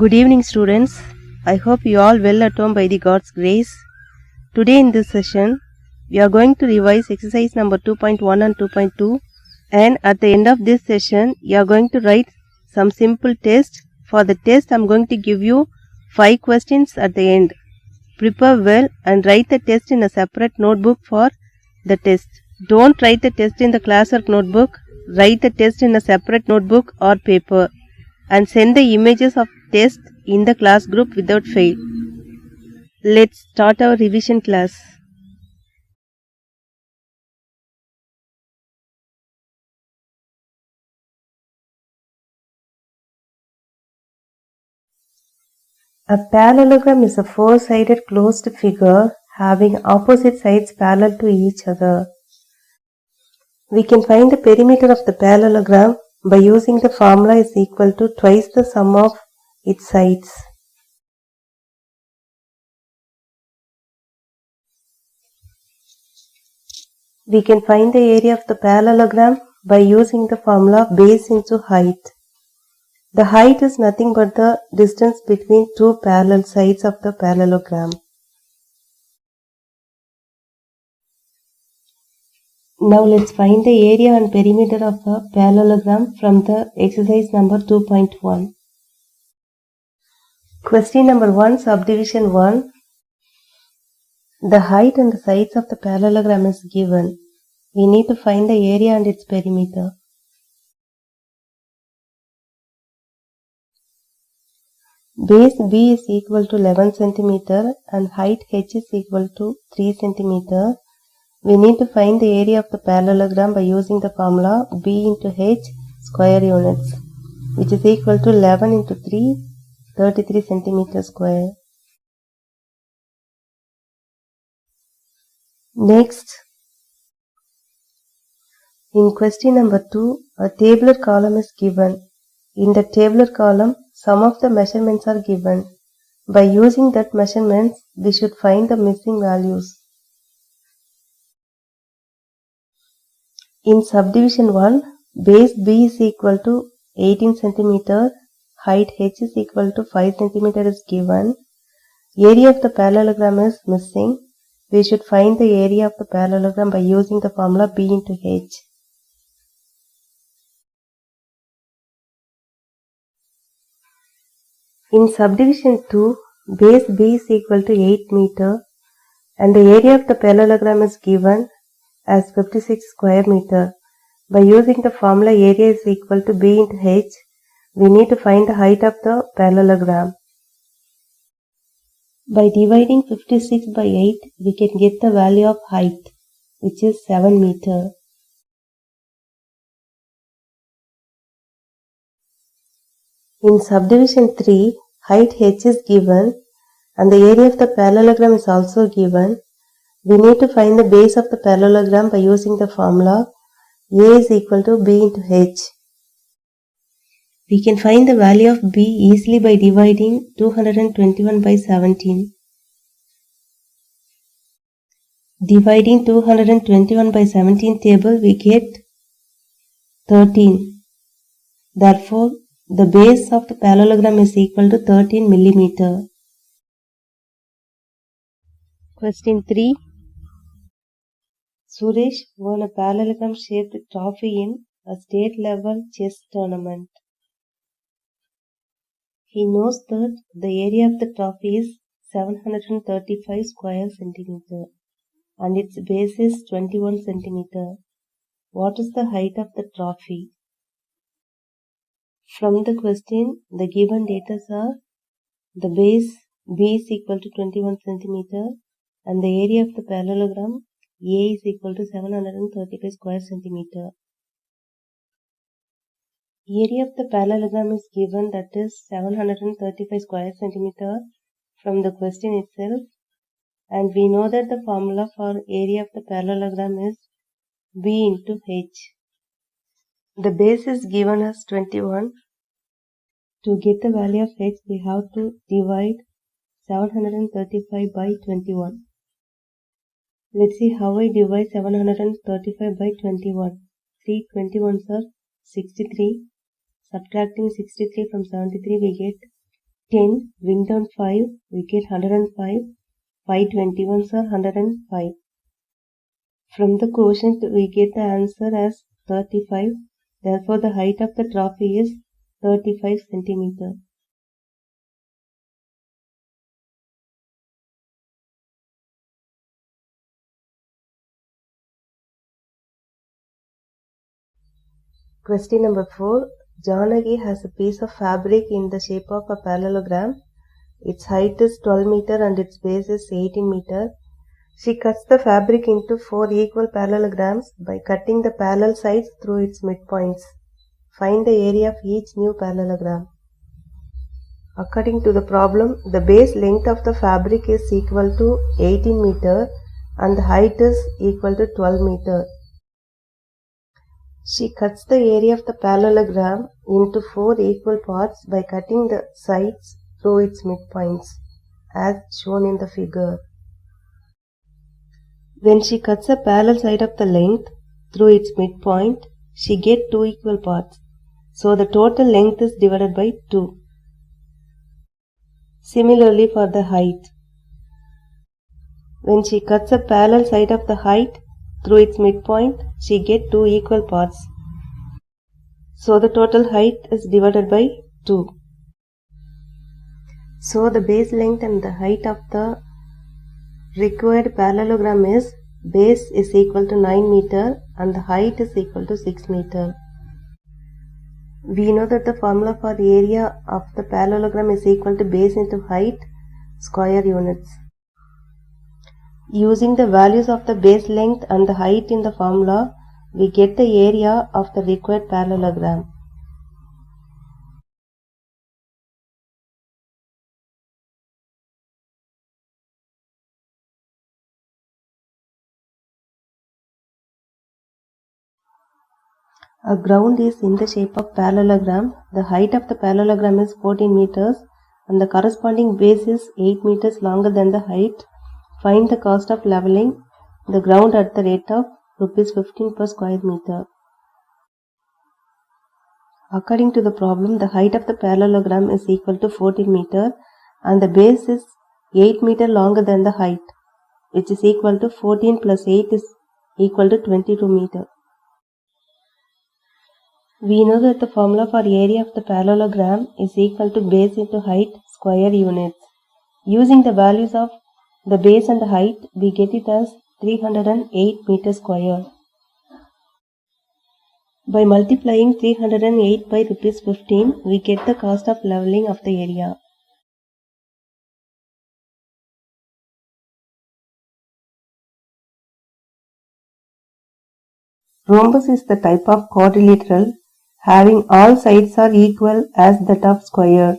Good evening, students. I hope you all well at home by the God's grace. Today in this session, we are going to revise exercise number 2.1 and 2.2, and at the end of this session, you are going to write some simple tests. For the test, I am going to give you 5 questions at the end. Prepare well and write the test in a separate notebook for the test. Don't write the test in the classwork notebook. Write the test in a separate notebook or paper and send the images of test in the class group without fail. Let's start our revision class. A parallelogram is a four-sided closed figure having opposite sides parallel to each other. We can find the perimeter of the parallelogram by using the formula is equal to twice the sum of its sides. We can find the area of the parallelogram by using the formula base into height. The height is nothing but the distance between two parallel sides of the parallelogram. Now let's find the area and perimeter of a parallelogram from the exercise number 2.1. Question number 1, subdivision 1. The height and the sides of the parallelogram is given. We need to find the area and its perimeter. Base B is equal to 11 cm and height h is equal to 3 cm. We need to find the area of the parallelogram by using the formula B into h square units, which is equal to 11 into 3, 33 cm square. Next, in question number 2, a tabular column is given. In the tabular column, some of the measurements are given. By using that measurements, we should find the missing values. In subdivision 1, base B is equal to 18 cm, height h is equal to 5 cm is given. Area of the parallelogram is missing. We should find the area of the parallelogram by using the formula B into h. In subdivision 2, base B is equal to 8 meter and the area of the parallelogram is given as 56 square meter. By using the formula area is equal to B into h, we need to find the height of the parallelogram. By dividing 56 by 8, we can get the value of height, which is 7 meter. In subdivision 3, height h is given and the area of the parallelogram is also given. We need to find the base of the parallelogram by using the formula A is equal to B into h. We can find the value of B easily by dividing 221 by 17. Dividing 221 by 17 table, we get 13. Therefore, the base of the parallelogram is equal to 13 millimeter. Question 3. Suresh won a parallelogram shaped trophy in a state level chess tournament. He knows that the area of the trophy is 735 square centimeter and its base is 21 centimeter. What is the height of the trophy? From the question, the given data are the base B is equal to 21 centimeter and the area of the parallelogram A is equal to 735 square centimeter. Area of the parallelogram is given, that is 735 square centimeter from the question itself, and we know that the formula for area of the parallelogram is B into h. The base is given as 21. To get the value of h, we have to divide 735 by 21. Let's see how I divide 735 by 21. 3 21s are 63. Subtracting 63 from 73, we get 10, bring down 5, we get 105. 5 21s are 105. From the quotient, we get the answer as 35. Therefore, the height of the trophy is 35 centimeter. Question number 4. Janaki has a piece of fabric in the shape of a parallelogram. Its height is 12 meter and its base is 18 meter. She cuts the fabric into 4 equal parallelograms by cutting the parallel sides through its midpoints. Find the area of each new parallelogram. According to the problem, the base length of the fabric is equal to 18 meter and the height is equal to 12 meter. She cuts the area of the parallelogram into 4 equal parts by cutting the sides through its midpoints, as shown in the figure. When she cuts a parallel side of the length through its midpoint, she gets 2 equal parts. So the total length is divided by 2. Similarly for the height. When she cuts a parallel side of the height through its midpoint, she gets 2 equal parts. So the total height is divided by 2. So the base length and the height of the required parallelogram is base is equal to 9 meter and the height is equal to 6 meter. We know that the formula for area of the parallelogram is equal to base into height square units. Using the values of the base length and the height in the formula, we get the area of the required parallelogram. A ground is in the shape of parallelogram. The height of the parallelogram is 14 meters and the corresponding base is 8 meters longer than the height. Find the cost of leveling the ground at the rate of ₹15 per square meter. According to the problem, the height of the parallelogram is equal to 14 meter and the base is 8 meter longer than the height, which is equal to 14 plus 8 is equal to 22 meter. We know that the formula for area of the parallelogram is equal to base into height square units. Using the values of the base and the height, we get it as 308 meter square. By multiplying 308 by ₹15, we get the cost of leveling of the area. Rhombus is the type of quadrilateral having all sides are equal as that of square.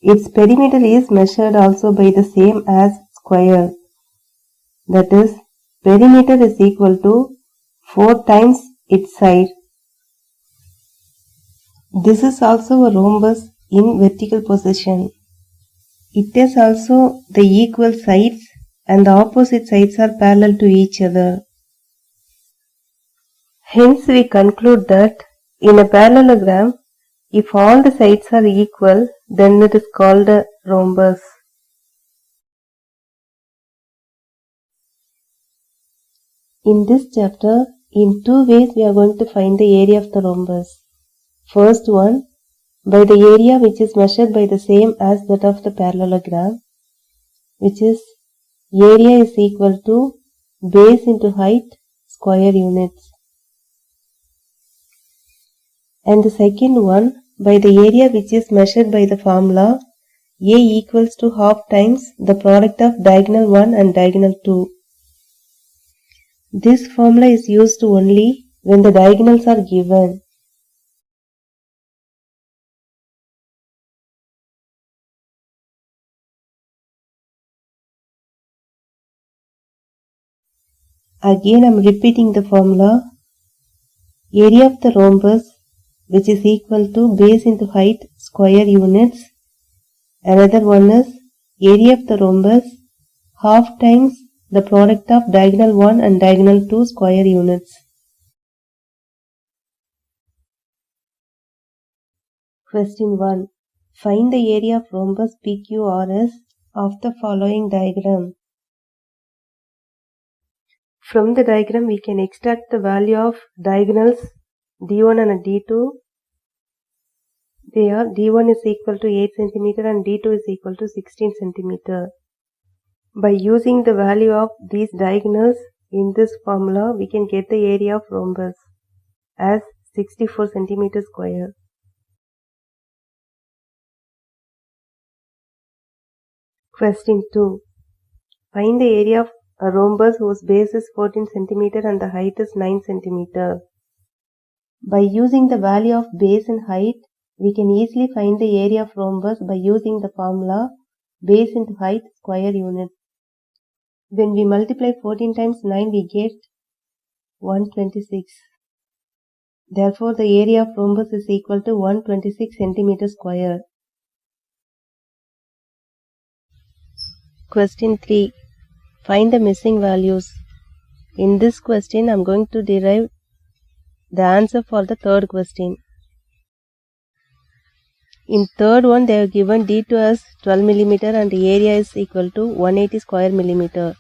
Its perimeter is measured also by the same as square. That is, perimeter is equal to 4 times its side. This is also a rhombus in vertical position. It has also the equal sides and the opposite sides are parallel to each other. Hence we conclude that in a parallelogram, if all the sides are equal, then it is called a rhombus. In this chapter, in 2 ways we are going to find the area of the rhombus. First one, by the area which is measured by the same as that of the parallelogram, which is area is equal to base into height square units. And the second one, by the area which is measured by the formula A equals to half times the product of diagonal 1 and diagonal 2. This formula is used only when the diagonals are given. Again I am repeating the formula. Area of the rhombus, which is equal to base into height square units. Another one is area of the rhombus half times the product of diagonal 1 and diagonal 2 square units. Question 1. Find the area of rhombus PQRS of the following diagram. From the diagram we can extract the value of diagonals D1 and D2. There D1 is equal to 8 cm and D2 is equal to 16 cm. By using the value of these diagonals in this formula, we can get the area of rhombus as 64 cm square. Question 2. Find the area of a rhombus whose base is 14 cm and the height is 9 cm. By using the value of base and height, we can easily find the area of rhombus by using the formula base into height square unit. When we multiply 14 times 9, we get 126. Therefore, the area of rhombus is equal to 126 cm square. Question 3. Find the missing values. In this question, I am going to derive the answer for the third question. In third one, they have given D2 as 12 mm and the area is equal to 180 square millimeter.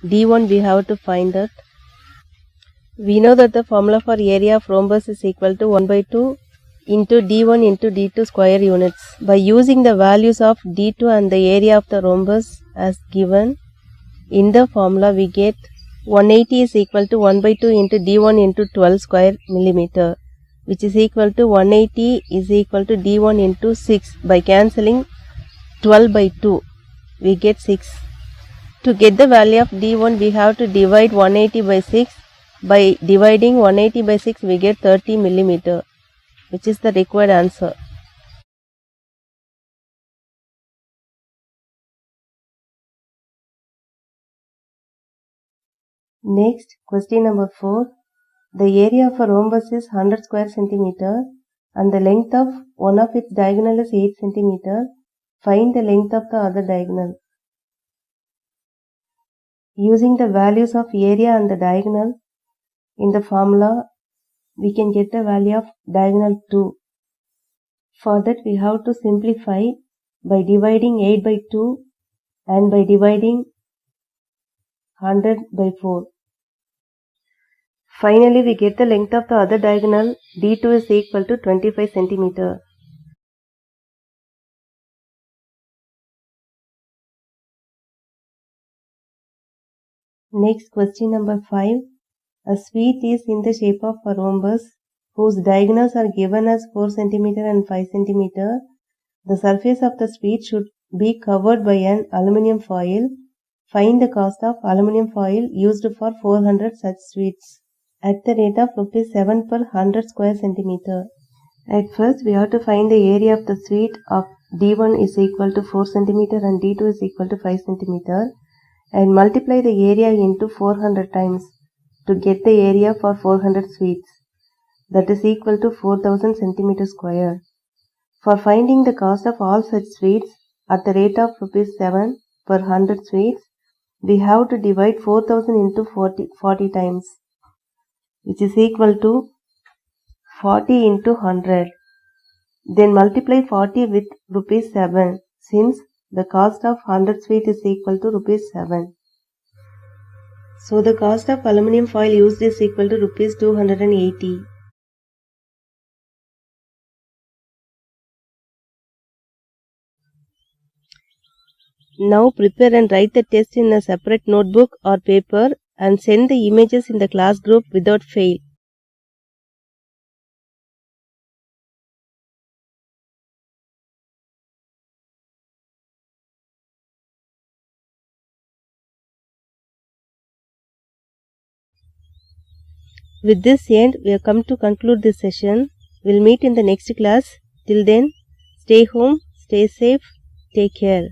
D1 we have to find that. We know that the formula for area of rhombus is equal to 1 by 2 into D1 into D2 square units. By using the values of D2 and the area of the rhombus as given in the formula, we get 180 is equal to 1 by 2 into D1 into 12 square millimeter, which is equal to 180 is equal to D1 into 6. By cancelling 12 by 2, we get 6. To get the value of D1, we have to divide 180 by 6. By dividing 180 by 6, we get 30 millimeter, which is the required answer. Next, question number 4. The area of a rhombus is 100 square centimeter and the length of one of its diagonal is 8 centimeter. Find the length of the other diagonal. Using the values of area and the diagonal in the formula, we can get the value of diagonal 2. For that, we have to simplify by dividing 8 by 2 and by dividing 100 by 4. Finally, we get the length of the other diagonal. D2 is equal to 25 centimeter. Next, question number 5. A suite is in the shape of a rhombus whose diagonals are given as 4 cm and 5 cm. The surface of the suite should be covered by an aluminium foil. Find the cost of aluminium foil used for 400 such suites at the rate of rupees 7 per 100 square centimeter. At first, we have to find the area of the suite of D1 is equal to 4 cm and D2 is equal to 5 cm and multiply the area into 400 times to get the area for 400 suites. That is equal to 4000 cm square. For finding the cost of all such suites at the rate of rupees 7 per 100 suites, we have to divide 4000 into 40 times, which is equal to 40 into 100. Then multiply 40 with rupees 7 since the cost of 100 suite is equal to rupees 7. So the cost of aluminium foil used is equal to rupees 280. Now prepare and write the test in a separate notebook or paper and send the images in the class group without fail. With this end, we have come to conclude this session. We'll meet in the next class. Till then, stay home, stay safe, take care.